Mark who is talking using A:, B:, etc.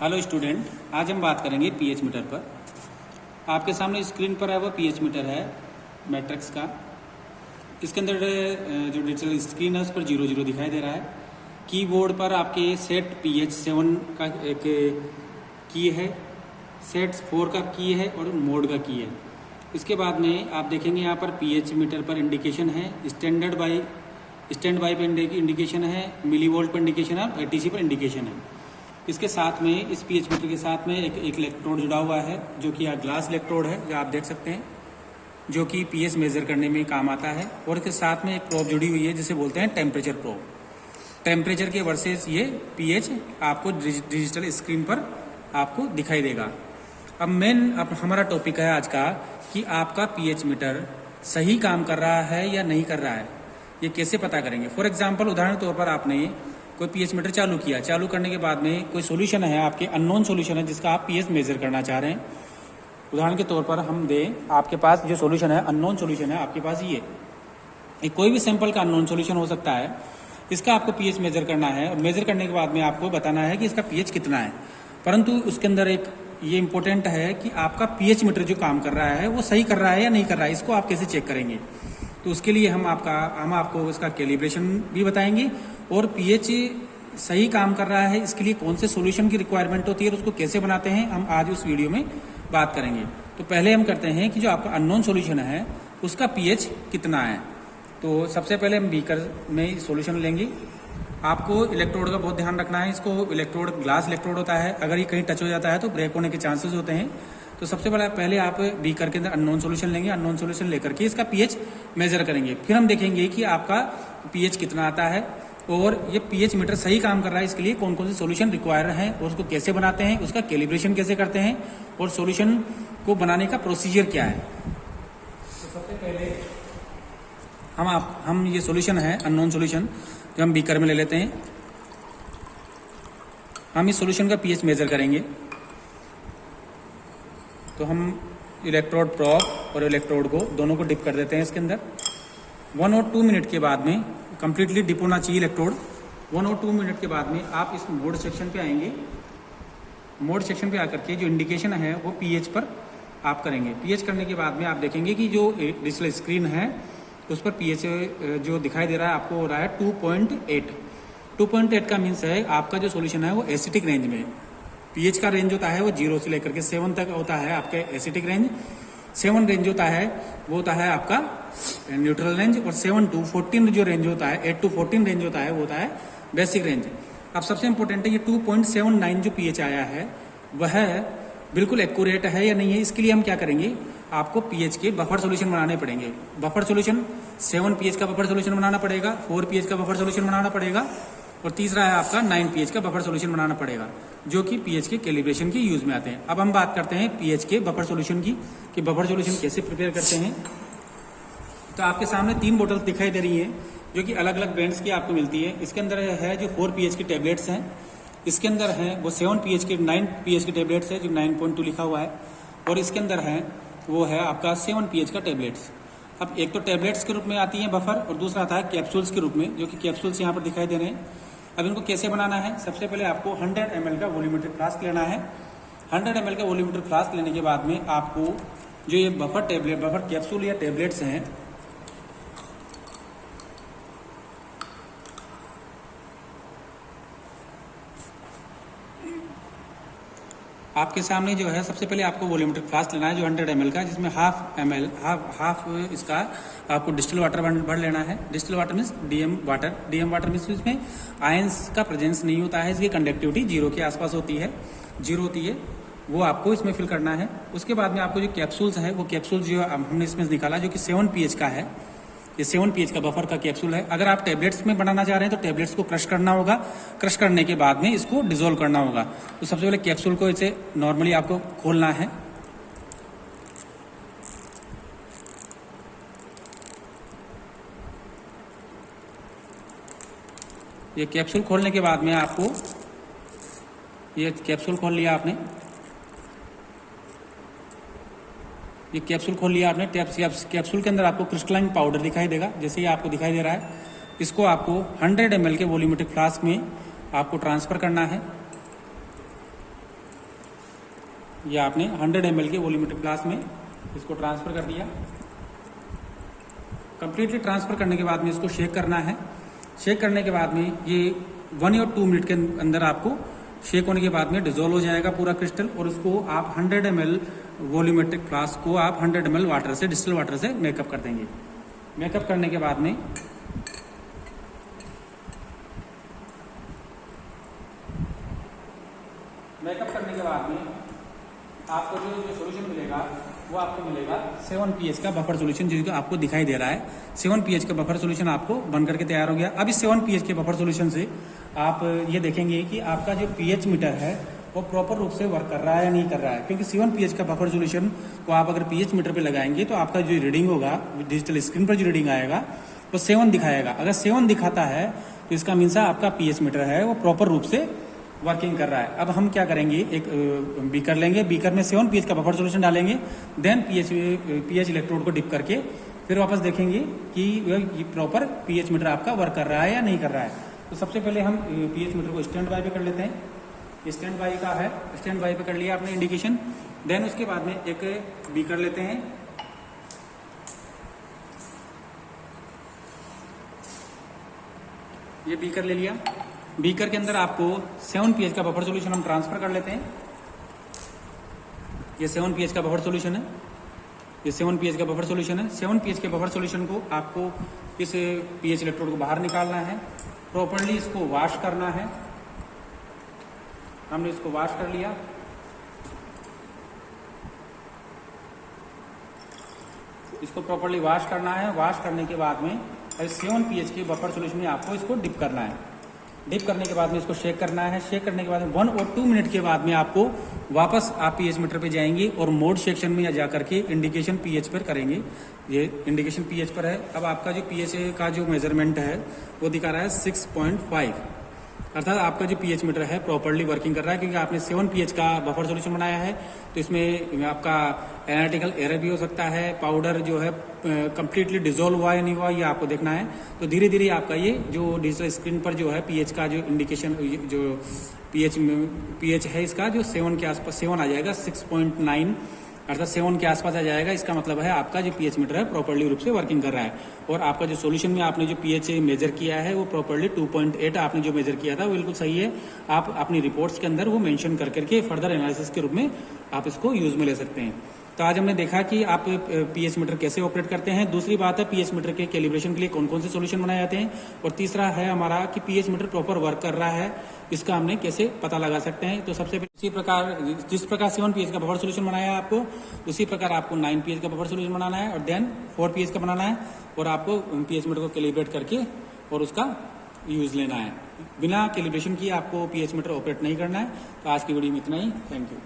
A: Hello student, आज हम बात करेंगे पीएच मीटर पर। आपके सामने स्क्रीन पर है वो पीएच मीटर है मैट्रिक्स का। इसके अंदर जो डिजिटल स्क्रीन है उस पर 00 दिखाई दे रहा है। कीबोर्ड पर आपके सेट पीएच 7 का एक की है, सेट 4 का की है और मोड का की है। इसके बाद में आप देखेंगे यहाँ पर पीएच मीटर पर इंडिकेशन है, स्टैंड बाई पर इंडिकेशन है, मिली वोल्ट पर इंडिकेशन है और एटीसी पर इंडिकेशन है। इसके साथ में इस पीएच मीटर के साथ में एक इलेक्ट्रोड जुड़ा हुआ है जो कि ग्लास इलेक्ट्रोड है, जो आप देख सकते हैं, जो कि पीएच मेजर करने में काम आता है। और इसके साथ में एक प्रोब जुड़ी हुई है जिसे बोलते हैं टेम्परेचर प्रोब। टेम्परेचर के वर्सेस ये पीएच आपको डिजिटल स्क्रीन पर आपको दिखाई देगा। अब हमारा टॉपिक है आज का कि आपका पीएच मीटर सही काम कर रहा है या नहीं कर रहा है, ये कैसे पता करेंगे। फॉर एग्जाम्पल, उदाहरण तौर पर आपने कोई पीएच मीटर चालू किया, चालू करने के बाद में कोई सॉल्यूशन है आपके, अननोन सॉल्यूशन है जिसका आप पीएच मेजर करना चाह रहे हैं। उदाहरण के तौर पर हम दें, आपके पास जो सॉल्यूशन है, अननोन सॉल्यूशन है आपके पास, ये कोई भी सैंपल का अननोन सॉल्यूशन हो सकता है। इसका आपको पीएच मेजर करना है और मेजर करने के बाद में आपको बताना है कि इसका पीएच कितना है। परंतु उसके अंदर एक ये इंपॉर्टेंट है कि आपका पीएच मीटर जो काम कर रहा है वो सही कर रहा है या नहीं कर रहा है, इसको आप कैसे चेक करेंगे। तो उसके लिए हम आपको इसका कैलिब्रेशन भी बताएंगे और पीएच सही काम कर रहा है इसके लिए कौन से सॉल्यूशन की रिक्वायरमेंट होती है और उसको कैसे बनाते हैं, हम आज उस वीडियो में बात करेंगे। तो पहले हम करते हैं कि जो आपका अननोन सॉल्यूशन है उसका पीएच कितना है। तो सबसे पहले हम बीकर में सॉल्यूशन लेंगे। आपको इलेक्ट्रोड का बहुत ध्यान रखना है। इसको इलेक्ट्रोड ग्लास इलेक्ट्रोड होता है, अगर ये कहीं टच हो जाता है तो ब्रेक होने के चांसेस होते हैं। तो सबसे पहले आप बीकर के अंदर अननोन सॉल्यूशन लेंगे। अननोन सॉल्यूशन लेकर के इसका पीएच मेजर करेंगे। फिर हम देखेंगे कि आपका पीएच कितना आता है और ये पीएच मीटर सही काम कर रहा है इसके लिए कौन कौन से सॉल्यूशन रिक्वायर हैं और उसको कैसे बनाते हैं, उसका कैलिब्रेशन कैसे करते हैं और सॉल्यूशन को बनाने का प्रोसीजर क्या है। तो सबसे पहले हम ये सॉल्यूशन है अननोन सॉल्यूशन जो हम बीकर में ले लेते हैं। हम इस सॉल्यूशन का पीएच मेजर करेंगे। तो हम इलेक्ट्रोड प्रोब और इलेक्ट्रोड को दोनों को डिप कर देते हैं इसके अंदर। 1 और 2 मिनट के बाद में कंप्लीटली डिप होना चाहिए इलेक्ट्रोड। 1 और 2 मिनट के बाद में आप इस मोड सेक्शन पे आएंगे। मोड सेक्शन पे आकर के जो इंडिकेशन है वो पीएच पर आप करेंगे। पीएच करने के बाद में आप देखेंगे कि जो डिजिटल स्क्रीन है उस पर पीएच जो दिखाई दे रहा है आपको हो रहा है 2.8। 2.8 का मीन्स है आपका जो सॉल्यूशन है वो एसिटिक रेंज में। पीएच का रेंज होता है वो 0 से लेकर के 7 तक होता है आपका एसिटिक रेंज। 7 रेंज होता है वो होता है आपका न्यूट्रल रेंज और 7 to 14 जो रेंज होता है, 8 to 14 रेंज होता है वो होता है बेसिक रेंज। अब सबसे इंपॉर्टेंट है ये 2.79 जो पीएच आया है वह बिल्कुल एक्यूरेट है या नहीं है। इसके लिए हम क्या करेंगे, आपको पीएच के बफर सॉल्यूशन बनाने पड़ेंगे। बफर सॉल्यूशन 7 पीएच का बफर सॉल्यूशन बनाना पड़ेगा, 4 पीएच का बफर सॉल्यूशन बनाना पड़ेगा और तीसरा है आपका 9 पीएच का बफर सॉल्यूशन बनाना पड़ेगा, जो कि पीएच के कैलिब्रेशन के यूज में आते हैं। अब हम बात करते हैं पीएच के बफर सॉल्यूशन की, कि बफर सॉल्यूशन कैसे प्रिपेयर करते हैं। तो आपके सामने 3 बोतल्स दिखाई दे रही हैं जो कि अलग अलग ब्रांड्स की आपको मिलती है। इसके अंदर है जो 4 पीएच की टेबलेट्स हैं, इसके अंदर है वो 7 पीएच की 9 पीएच की टेबलेट्स है जो 9.2 लिखा हुआ है, और इसके अंदर है वो है आपका 7 पीएच का टेबलेट्स। अब एक तो टेबलेट्स के रूप में आती है बफर और दूसरा आता है कैप्सूल्स के रूप में, जो कि कैप्सूल्स यहाँ पर दिखाई दे रहे हैं। अब इनको कैसे बनाना है, सबसे पहले आपको 100 ml का वॉल्यूमेट्रिक फ्लास्क लेना है। 100 ml का वॉल्यूमेट्रिक फ्लास्क लेने के बाद में आपको जो ये बफर कैप्सूल या टेबलेट्स हैं आपके सामने जो है, सबसे पहले आपको वॉल्यूमेट्रिक फ्लास्क लेना है जो 100 ml का, जिसमें हाफ इसका आपको डिस्टिल वाटर भर लेना है। Distil water means DM water means इसमें आयंस का प्रेजेंस नहीं होता है, इसकी कंडक्टिविटी 0 के आसपास होती है, 0 होती है, वो आपको इसमें फिल करना है। उसके बाद में आपको जो कैप्सूल्स है वो कैप्सूल जो हमने इसमें निकाला जो कि 7 पीएच का है, ये 7 पीएच का बफर का कैप्सूल है। अगर आप टेबलेट्स में बनाना चाह रहे हैं तो टेबलेट्स को क्रश करना होगा, क्रश करने के बाद में इसको डिसॉल्व करना होगा। तो सबसे पहले कैप्सूल को इसे नॉर्मली आपको खोलना है। ये कैप्सूल खोलने के बाद में आपको, ये कैप्सूल खोल लिया आपने, ये कैप्सूल खोल लिया आपने। कैप्सूल के अंदर आपको क्रिस्टलाइन पाउडर दिखाई देगा, जैसे ये आपको दिखाई दे रहा है। इसको आपको 100 ml के वॉल्यूमेट्रिक फ्लास्क में आपको ट्रांसफर करना है। ये आपने 100 ml के वॉल्यूमेट्रिक फ्लास्क में इसको ट्रांसफ़र कर दिया। कम्प्लीटली ट्रांसफ़र करने के बाद में इसको शेक करना है। शेक करने के बाद में ये 1 या 2 मिनट के अंदर आपको शेक होने के बाद में डिजोल्व हो जाएगा पूरा क्रिस्टल, और उसको आप 100 ml वॉल्यूमेट्रिक फ्लास्क को आप 100 ml वाटर से, डिस्टिल वाटर से मेकअप कर देंगे। मेकअप करने के बाद में आपको जो सोल्यूशन मिलेगा वो आपको मिलेगा 7 pH का बफर सोल्यूशन, जो आपको दिखाई दे रहा है। 7 pH का बफर सोल्यूशन आपको बन करके तैयार हो गया। अब इस 7 pH के बफर सोल्यूशन से आप ये देखेंगे कि आपका जो pH मीटर है वो प्रॉपर रूप से वर्क कर रहा है या नहीं कर रहा है, क्योंकि 7 pH का बफर सोल्यूशन को आप अगर pH मीटर पे लगाएंगे तो आपका जो रीडिंग होगा, डिजिटल स्क्रीन पर जो रीडिंग आएगा वो 7 दिखाएगा। अगर 7 दिखाता है तो इसका मीन्स आपका pH मीटर है वो प्रॉपर रूप से वर्किंग कर रहा है। अब हम क्या करेंगे, एक बीकर लेंगे, बीकर में 7 pH का बफर सोल्यूशन डालेंगे, देन pH इलेक्ट्रोड को डिप करके फिर वापस देखेंगे कि ये प्रॉपर pH मीटर आपका वर्क कर रहा है या नहीं कर रहा है। तो सबसे पहले हम pH मीटर को स्टैंड बाय पे कर लेते हैं। स्टैंड बाय का है, स्टैंड बाय पे कर लिया आपने इंडिकेशन। देन उसके बाद में एक बीकर लेते हैं, ये बीकर ले लिया। बीकर के अंदर आपको 7 pH का बफर सोल्यूशन हम ट्रांसफर कर लेते हैं। ये 7 pH का बफर सोल्यूशन है, ये 7 pH का बफर सोल्यूशन है। 7 pH के बफर सोल्यूशन को आपको इस pH इलेक्ट्रोड को बाहर निकालना है, प्रॉपर्ली इसको वॉश करना है। हमने इसको वॉश कर लिया। इसको प्रॉपर्ली वॉश करना है। वॉश करने के बाद में 7 pH के बफर सोल्यूशन में आपको इसको डिप करना है। डिप करने के बाद में इसको शेक करना है। शेक करने के बाद में 1 और 2 मिनट के बाद में आपको वापस आप pH मीटर पे जाएंगे और मोड सेक्शन में जा करके इंडिकेशन pH पर करेंगे। ये इंडिकेशन pH पर है। अब आपका जो pH का जो मेजरमेंट है वो दिखा रहा है 6.5, अर्थात आपका जो pH मीटर है प्रॉपर्ली वर्किंग कर रहा है, क्योंकि आपने 7 pH का बफर सोल्यूशन बनाया है। तो इसमें आपका एनालिटिकल एरर भी हो सकता है, पाउडर जो है कंप्लीटली डिजोल्व हुआ या नहीं हुआ ये आपको देखना है। तो धीरे धीरे आपका ये जो डिजिटल स्क्रीन पर जो है pH का जो इंडिकेशन, जो pH है इसका जो 7 के आसपास 7 आ जाएगा, 6.9 अर्थात 7 के आसपास आ जाएगा। इसका मतलब है आपका जो pH मीटर है प्रॉपर्ली रूप से वर्किंग कर रहा है, और आपका जो सॉल्यूशन में आपने जो pH मेजर किया है वो प्रॉपर्ली 2.8 आपने जो मेजर किया था वो बिल्कुल सही है। आप अपनी रिपोर्ट्स के अंदर वो मेंशन कर करके फर्दर एनालिसिस के रूप में आप इसको यूज में ले सकते हैं। तो आज हमने देखा कि आप pH मीटर कैसे ऑपरेट करते हैं। दूसरी बात है pH मीटर के कैलिब्रेशन के लिए कौन कौन से सॉल्यूशन बनाए जाते हैं, और तीसरा है हमारा कि pH मीटर प्रॉपर वर्क कर रहा है, इसका हमने कैसे पता लगा सकते हैं। तो सबसे पहले इसी प्रकार जिस प्रकार 7 pH का बफर सोल्यूशन बनाया है आपको, उसी प्रकार आपको 9 pH का बफर सोल्यूशन बनाना है, और देन 4 pH का बनाना है, और आपको pH मीटर को कैलिब्रेट करके और उसका यूज लेना है। बिना कैलिब्रेशन की आपको pH मीटर ऑपरेट नहीं करना है। तो आज की वीडियो में इतना ही। Thank you.